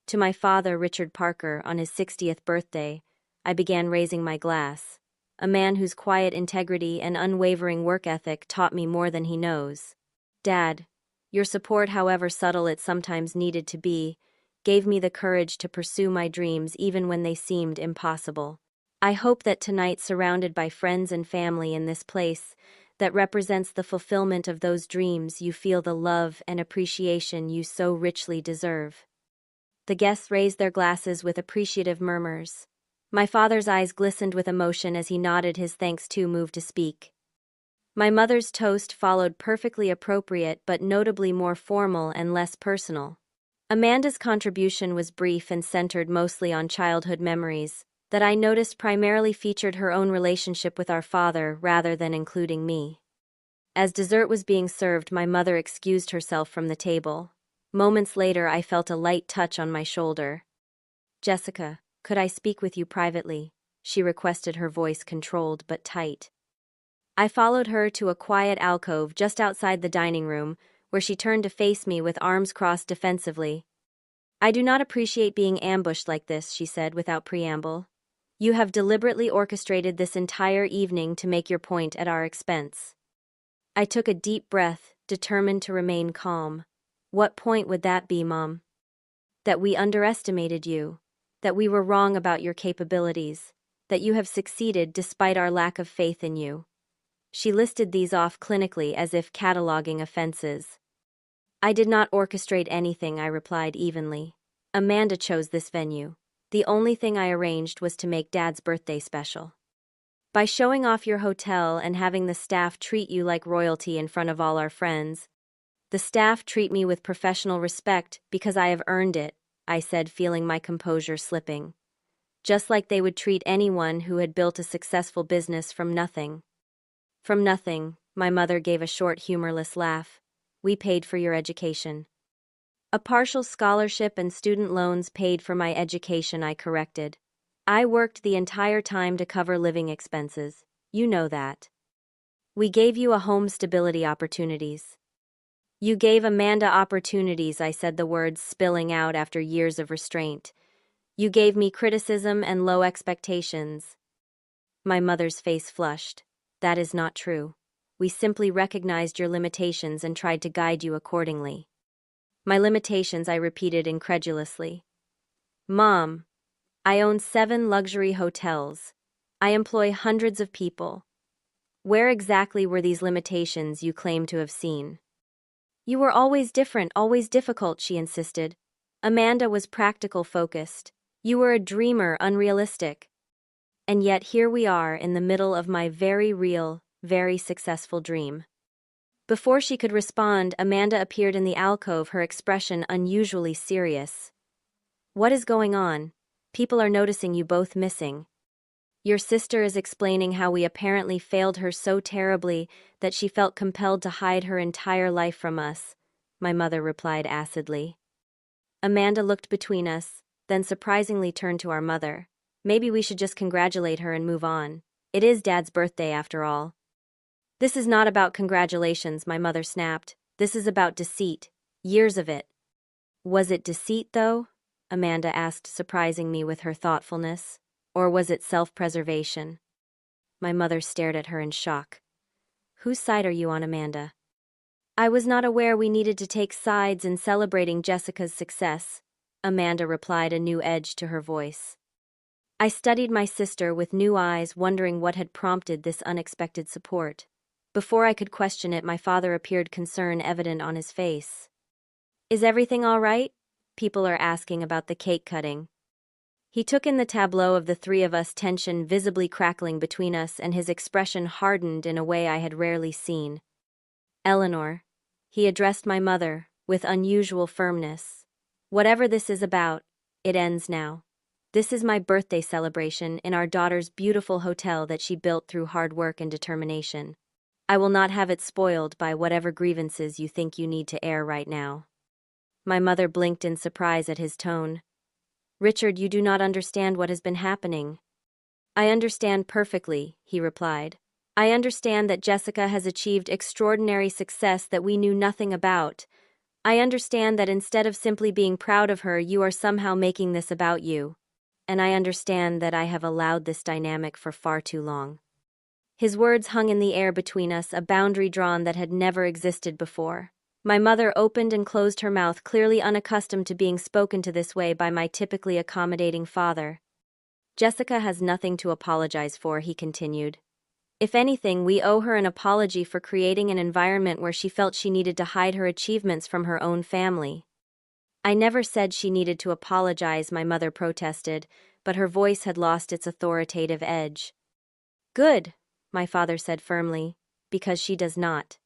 To my father, Richard Parker, on his 60th birthday, I began raising my glass. A man whose quiet integrity and unwavering work ethic taught me more than he knows. Dad, your support, however subtle it sometimes needed to be, gave me the courage to pursue my dreams even when they seemed impossible. I hope that tonight, surrounded by friends and family in this place that represents the fulfillment of those dreams, you feel the love and appreciation you so richly deserve." The guests raised their glasses with appreciative murmurs. My father's eyes glistened with emotion as he nodded his thanks, too moved to speak. My mother's toast followed, perfectly appropriate but notably more formal and less personal. Amanda's contribution was brief and centered mostly on childhood memories that I noticed primarily featured her own relationship with our father rather than including me. As dessert was being served, my mother excused herself from the table. Moments later, I felt a light touch on my shoulder. "Jessica, could I speak with you privately?" she requested, her voice controlled but tight. I followed her to a quiet alcove just outside the dining room, where she turned to face me with arms crossed defensively. "I do not appreciate being ambushed like this," she said without preamble. "You have deliberately orchestrated this entire evening to make your point at our expense." I took a deep breath, determined to remain calm. "What point would that be, Mom?" "That we underestimated you. That we were wrong about your capabilities. That you have succeeded despite our lack of faith in you." She listed these off clinically as if cataloging offenses. "I did not orchestrate anything," I replied evenly. "Amanda chose this venue. The only thing I arranged was to make Dad's birthday special. By showing off your hotel and having the staff treat you like royalty in front of all our friends, The staff treat me with professional respect because I have earned it, I said, feeling my composure slipping. Just like they would treat anyone who had built a successful business from nothing. From nothing, my mother gave a short, humorless laugh. We paid for your education. A partial scholarship and student loans paid for my education, I corrected. I worked the entire time to cover living expenses. You know that. We gave you a home, stability, opportunities. You gave Amanda opportunities, I said, the words spilling out after years of restraint. You gave me criticism and low expectations. My mother's face flushed. That is not true. We simply recognized your limitations and tried to guide you accordingly. My limitations, I repeated incredulously. Mom, I own 7 luxury hotels. I employ hundreds of people. Where exactly were these limitations you claim to have seen? You were always different, always difficult, she insisted. Amanda was practical, focused. You were a dreamer, unrealistic. And yet here we are in the middle of my very real, very successful dream. Before she could respond, Amanda appeared in the alcove, her expression unusually serious. What is going on? People are noticing you both missing. Your sister is explaining how we apparently failed her so terribly that she felt compelled to hide her entire life from us, my mother replied acidly. Amanda looked between us, then surprisingly turned to our mother. Maybe we should just congratulate her and move on. It is Dad's birthday after all. This is not about congratulations, my mother snapped. This is about deceit. Years of it. Was it deceit, though? Amanda asked, surprising me with her thoughtfulness. Or was it self-preservation? My mother stared at her in shock. Whose side are you on, Amanda? I was not aware we needed to take sides in celebrating Jessica's success, Amanda replied, a new edge to her voice. I studied my sister with new eyes, wondering what had prompted this unexpected support. Before I could question it, my father appeared, concern evident on his face. Is everything all right? People are asking about the cake cutting. He took in the tableau of the three of us, tension visibly crackling between us, and his expression hardened in a way I had rarely seen. Eleanor, he addressed my mother, with unusual firmness. Whatever this is about, it ends now. This is my birthday celebration in our daughter's beautiful hotel that she built through hard work and determination. I will not have it spoiled by whatever grievances you think you need to air right now. My mother blinked in surprise at his tone. Richard, you do not understand what has been happening. I understand perfectly, he replied. I understand that Jessica has achieved extraordinary success that we knew nothing about. I understand that instead of simply being proud of her, you are somehow making this about you. And I understand that I have allowed this dynamic for far too long. His words hung in the air between us, a boundary drawn that had never existed before. My mother opened and closed her mouth, clearly unaccustomed to being spoken to this way by my typically accommodating father. Jessica has nothing to apologize for, he continued. If anything, we owe her an apology for creating an environment where she felt she needed to hide her achievements from her own family. I never said she needed to apologize, my mother protested, but her voice had lost its authoritative edge. Good, my father said firmly, because she does not.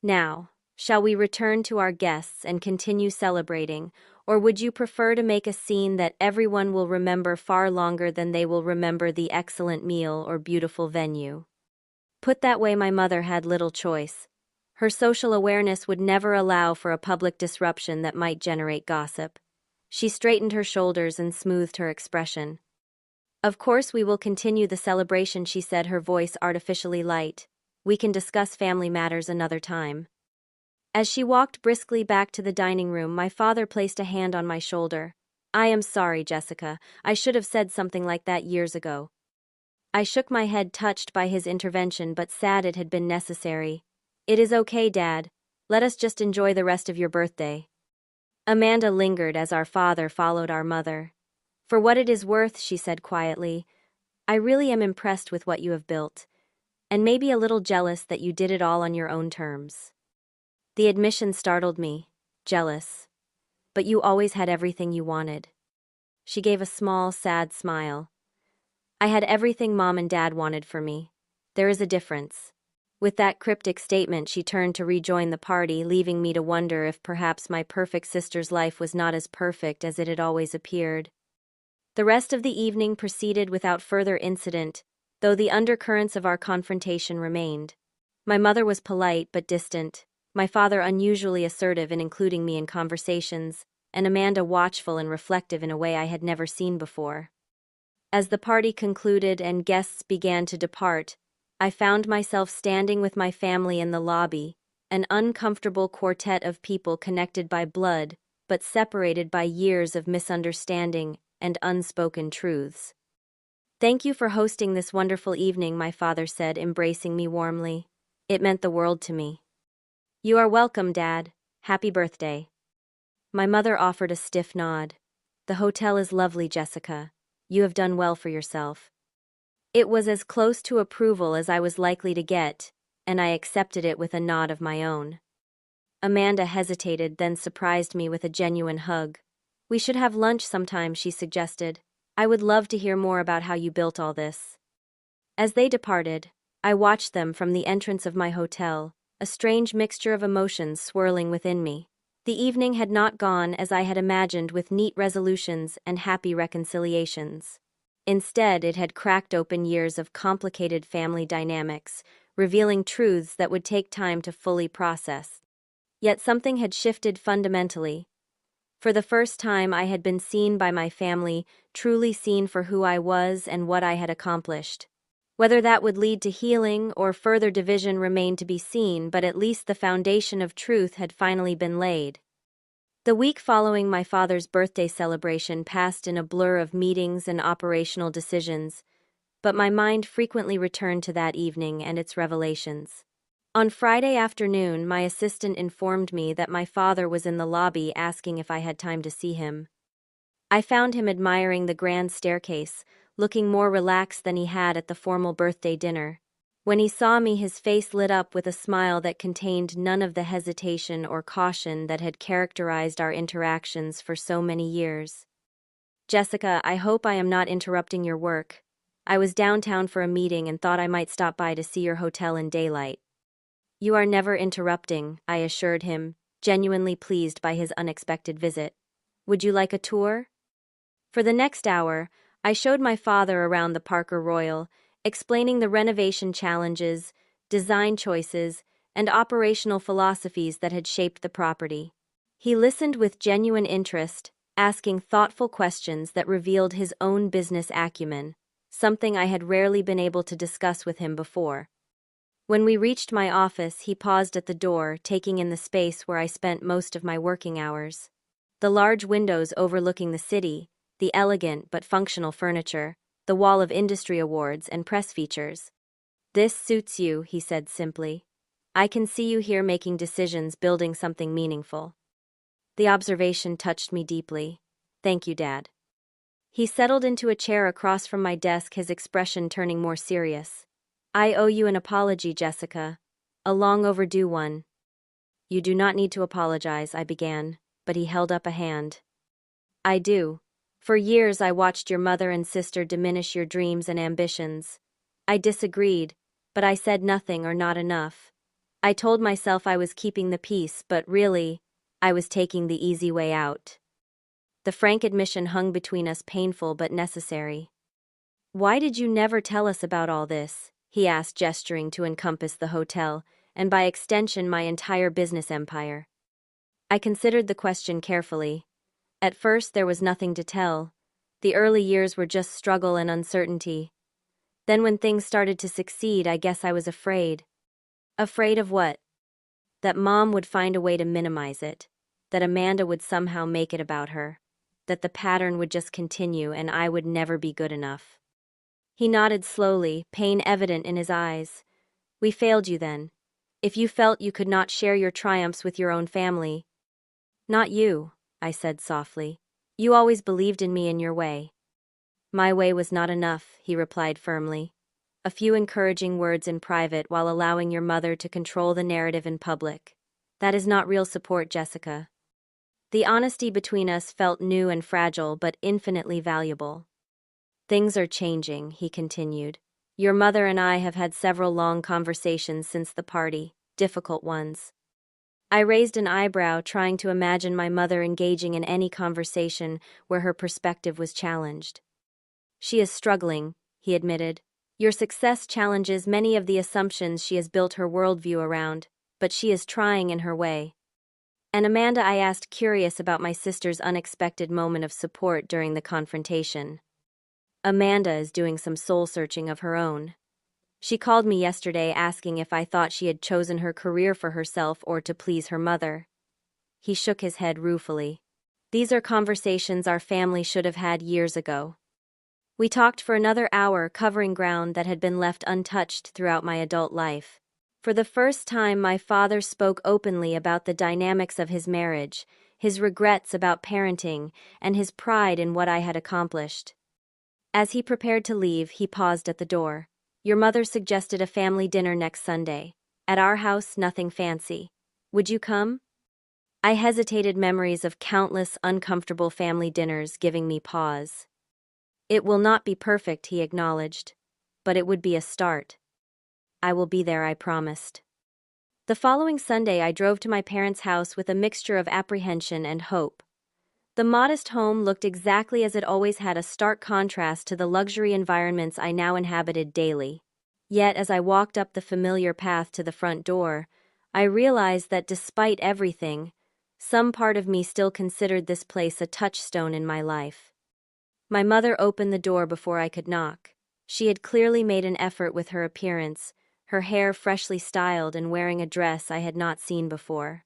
Now, shall we return to our guests and continue celebrating, or would you prefer to make a scene that everyone will remember far longer than they will remember the excellent meal or beautiful venue? Put that way, my mother had little choice. Her social awareness would never allow for a public disruption that might generate gossip. She straightened her shoulders and smoothed her expression. Of course we will continue the celebration, she said, her voice artificially light. We can discuss family matters another time. As she walked briskly back to the dining room, my father placed a hand on my shoulder. I am sorry, Jessica. I should have said something like that years ago. I shook my head, touched by his intervention, but sad it had been necessary. It is okay, Dad. Let us just enjoy the rest of your birthday. Amanda lingered as our father followed our mother. For what it is worth, she said quietly, I really am impressed with what you have built, and maybe a little jealous that you did it all on your own terms. The admission startled me. Jealous. But you always had everything you wanted. She gave a small, sad smile. I had everything Mom and Dad wanted for me. There is a difference. With that cryptic statement, she turned to rejoin the party, leaving me to wonder if perhaps my perfect sister's life was not as perfect as it had always appeared. The rest of the evening proceeded without further incident, though the undercurrents of our confrontation remained. My mother was polite but distant, my father unusually assertive in including me in conversations, and Amanda watchful and reflective in a way I had never seen before. As the party concluded and guests began to depart, I found myself standing with my family in the lobby, an uncomfortable quartet of people connected by blood, but separated by years of misunderstanding and unspoken truths. "Thank you for hosting this wonderful evening," my father said, embracing me warmly. It meant the world to me. "You are welcome, Dad. Happy birthday." My mother offered a stiff nod. "The hotel is lovely, Jessica. You have done well for yourself." It was as close to approval as I was likely to get, and I accepted it with a nod of my own. Amanda hesitated, then surprised me with a genuine hug. "We should have lunch sometime," she suggested. "I would love to hear more about how you built all this." As they departed, I watched them from the entrance of my hotel, a strange mixture of emotions swirling within me. The evening had not gone as I had imagined, with neat resolutions and happy reconciliations. Instead, it had cracked open years of complicated family dynamics, revealing truths that would take time to fully process. Yet something had shifted fundamentally. For the first time, I had been seen by my family, truly seen for who I was and what I had accomplished. Whether that would lead to healing or further division remained to be seen, but at least the foundation of truth had finally been laid. The week following my father's birthday celebration passed in a blur of meetings and operational decisions, but my mind frequently returned to that evening and its revelations. On Friday afternoon, my assistant informed me that my father was in the lobby asking if I had time to see him. I found him admiring the grand staircase, looking more relaxed than he had at the formal birthday dinner. When he saw me, his face lit up with a smile that contained none of the hesitation or caution that had characterized our interactions for so many years. "Jessica, I hope I am not interrupting your work. I was downtown for a meeting and thought I might stop by to see your hotel in daylight." "You are never interrupting," I assured him, genuinely pleased by his unexpected visit. "Would you like a tour?" For the next hour, I showed my father around the Parker Royal, explaining the renovation challenges, design choices, and operational philosophies that had shaped the property. He listened with genuine interest, asking thoughtful questions that revealed his own business acumen, something I had rarely been able to discuss with him before. When we reached my office, he paused at the door, taking in the space where I spent most of my working hours. The large windows overlooking the city, the elegant but functional furniture, the wall of industry awards and press features. "This suits you," he said simply. "I can see you here making decisions, building something meaningful." The observation touched me deeply. "Thank you, Dad." He settled into a chair across from my desk, his expression turning more serious. "I owe you an apology, Jessica. A long overdue one." "You do not need to apologize," I began, but he held up a hand. "I do. For years I watched your mother and sister diminish your dreams and ambitions. I disagreed, but I said nothing or not enough. I told myself I was keeping the peace, but really, I was taking the easy way out." The frank admission hung between us, painful but necessary. "Why did you never tell us about all this?" he asked, gesturing to encompass the hotel, and by extension my entire business empire. I considered the question carefully. At first there was nothing to tell. The early years were just struggle and uncertainty. Then when things started to succeed, I guess I was afraid. Afraid of what? That Mom would find a way to minimize it. That Amanda would somehow make it about her. That the pattern would just continue and I would never be good enough. He nodded slowly, pain evident in his eyes. "We failed you then. If you felt you could not share your triumphs with your own family." "Not you," I said softly. "You always believed in me in your way." "My way was not enough," he replied firmly. "A few encouraging words in private while allowing your mother to control the narrative in public. That is not real support, Jessica." The honesty between us felt new and fragile, but infinitely valuable. "Things are changing," he continued. Your mother and I have had several long conversations since the party, difficult ones. I raised an eyebrow, trying to imagine my mother engaging in any conversation where her perspective was challenged. She is struggling, he admitted. Your success challenges many of the assumptions she has built her worldview around, but she is trying in her way. And Amanda, I asked, curious about my sister's unexpected moment of support during the confrontation. Amanda is doing some soul-searching of her own. She called me yesterday asking if I thought she had chosen her career for herself or to please her mother. He shook his head ruefully. These are conversations our family should have had years ago. We talked for another hour, covering ground that had been left untouched throughout my adult life. For the first time, my father spoke openly about the dynamics of his marriage, his regrets about parenting, and his pride in what I had accomplished. As he prepared to leave, he paused at the door. Your mother suggested a family dinner next Sunday. At our house, nothing fancy. Would you come? I hesitated, memories of countless uncomfortable family dinners giving me pause. It will not be perfect, he acknowledged, but it would be a start. I will be there, I promised. The following Sunday, I drove to my parents' house with a mixture of apprehension and hope. The modest home looked exactly as it always had, a stark contrast to the luxury environments I now inhabited daily. Yet, as I walked up the familiar path to the front door, I realized that despite everything, some part of me still considered this place a touchstone in my life. My mother opened the door before I could knock. She had clearly made an effort with her appearance, her hair freshly styled and wearing a dress I had not seen before.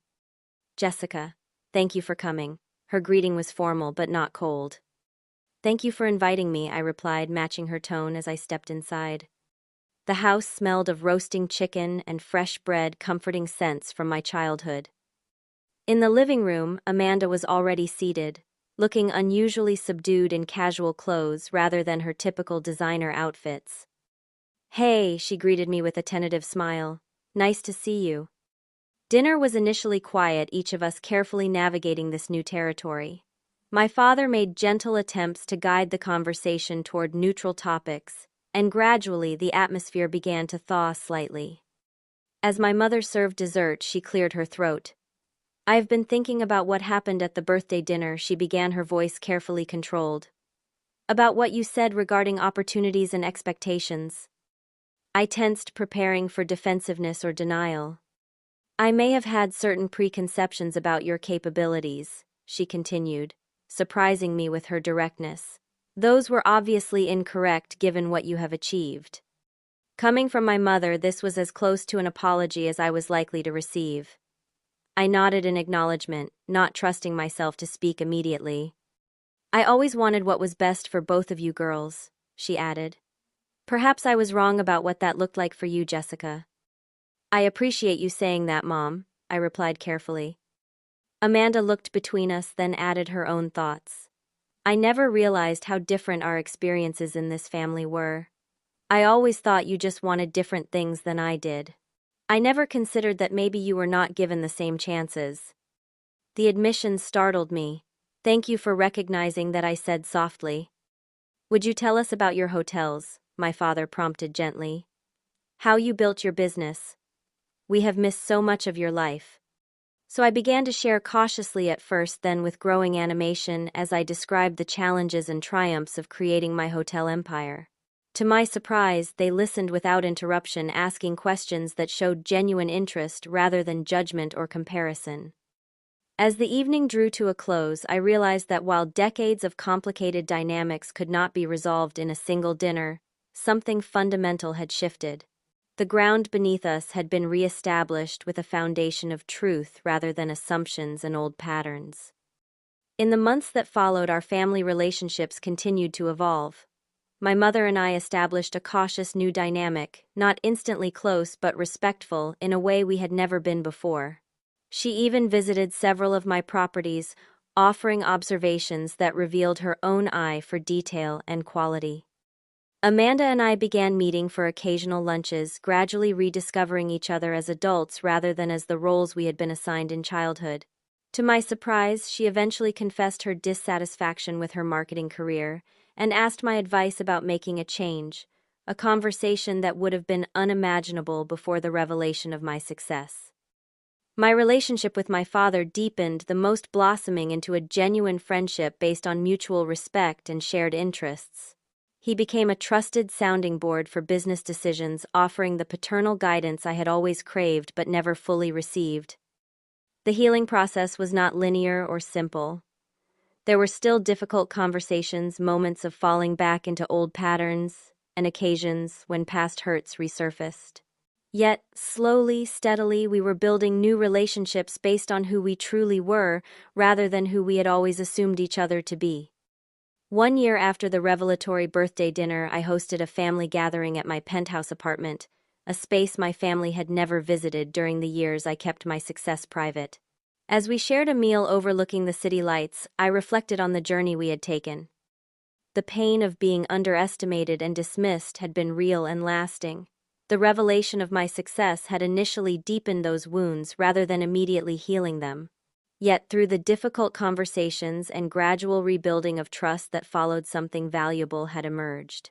Jessica, thank you for coming. Her greeting was formal but not cold. Thank you for inviting me, I replied, matching her tone as I stepped inside. The house smelled of roasting chicken and fresh bread, comforting scents from my childhood. In the living room, Amanda was already seated, looking unusually subdued in casual clothes rather than her typical designer outfits. Hey, she greeted me with a tentative smile. Nice to see you. Dinner was initially quiet, each of us carefully navigating this new territory. My father made gentle attempts to guide the conversation toward neutral topics, and gradually the atmosphere began to thaw slightly. As my mother served dessert, she cleared her throat. I've been thinking about what happened at the birthday dinner, she began, her voice carefully controlled. About what you said regarding opportunities and expectations. I tensed, preparing for defensiveness or denial. I may have had certain preconceptions about your capabilities, she continued, surprising me with her directness. Those were obviously incorrect given what you have achieved. Coming from my mother, this was as close to an apology as I was likely to receive. I nodded in acknowledgement, not trusting myself to speak immediately. I always wanted what was best for both of you girls, she added. Perhaps I was wrong about what that looked like for you, Jessica. I appreciate you saying that, Mom, I replied carefully. Amanda looked between us, then added her own thoughts. I never realized how different our experiences in this family were. I always thought you just wanted different things than I did. I never considered that maybe you were not given the same chances. The admission startled me. Thank you for recognizing that, I said softly. Would you tell us about your hotels? My father prompted gently. How you built your business. We have missed so much of your life. So I began to share, cautiously at first, then with growing animation, as I described the challenges and triumphs of creating my hotel empire. To my surprise, they listened without interruption, asking questions that showed genuine interest rather than judgment or comparison. As the evening drew to a close, I realized that while decades of complicated dynamics could not be resolved in a single dinner, something fundamental had shifted. The ground beneath us had been re-established with a foundation of truth rather than assumptions and old patterns. In the months that followed, our family relationships continued to evolve. My mother and I established a cautious new dynamic, not instantly close but respectful in a way we had never been before. She even visited several of my properties, offering observations that revealed her own eye for detail and quality. Amanda and I began meeting for occasional lunches, gradually rediscovering each other as adults rather than as the roles we had been assigned in childhood. To my surprise, she eventually confessed her dissatisfaction with her marketing career and asked my advice about making a change, a conversation that would have been unimaginable before the revelation of my success. My relationship with my father deepened, the most blossoming into a genuine friendship based on mutual respect and shared interests. He became a trusted sounding board for business decisions, offering the paternal guidance I had always craved but never fully received. The healing process was not linear or simple. There were still difficult conversations, moments of falling back into old patterns, and occasions when past hurts resurfaced. Yet, slowly, steadily, we were building new relationships based on who we truly were, rather than who we had always assumed each other to be. One year after the revelatory birthday dinner, I hosted a family gathering at my penthouse apartment, a space my family had never visited during the years I kept my success private. As we shared a meal overlooking the city lights, I reflected on the journey we had taken. The pain of being underestimated and dismissed had been real and lasting. The revelation of my success had initially deepened those wounds rather than immediately healing them. Yet through the difficult conversations and gradual rebuilding of trust that followed, something valuable had emerged.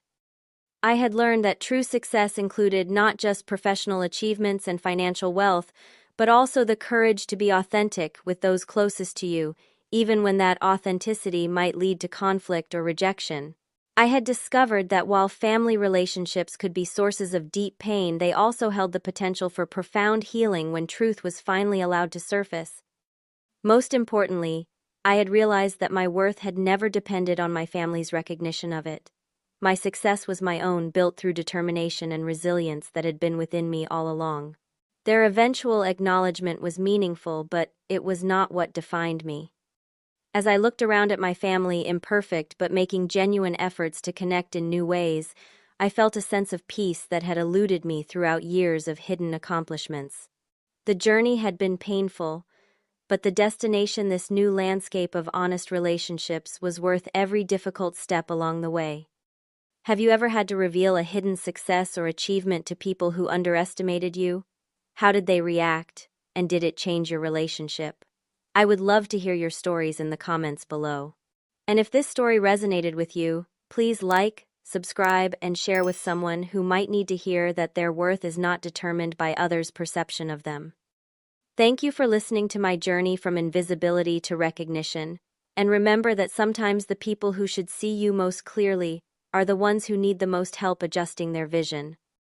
I had learned that true success included not just professional achievements and financial wealth, but also the courage to be authentic with those closest to you, even when that authenticity might lead to conflict or rejection. I had discovered that while family relationships could be sources of deep pain, they also held the potential for profound healing when truth was finally allowed to surface. Most importantly, I had realized that my worth had never depended on my family's recognition of it. My success was my own, built through determination and resilience that had been within me all along. Their eventual acknowledgement was meaningful, but it was not what defined me. As I looked around at my family, imperfect but making genuine efforts to connect in new ways, I felt a sense of peace that had eluded me throughout years of hidden accomplishments. The journey had been painful, but the destination, this new landscape of honest relationships, was worth every difficult step along the way. Have you ever had to reveal a hidden success or achievement to people who underestimated you? How did they react, and did it change your relationship? I would love to hear your stories in the comments below. And if this story resonated with you, please like, subscribe, and share with someone who might need to hear that their worth is not determined by others' perception of them. Thank you for listening to my journey from invisibility to recognition, and remember that sometimes the people who should see you most clearly are the ones who need the most help adjusting their vision.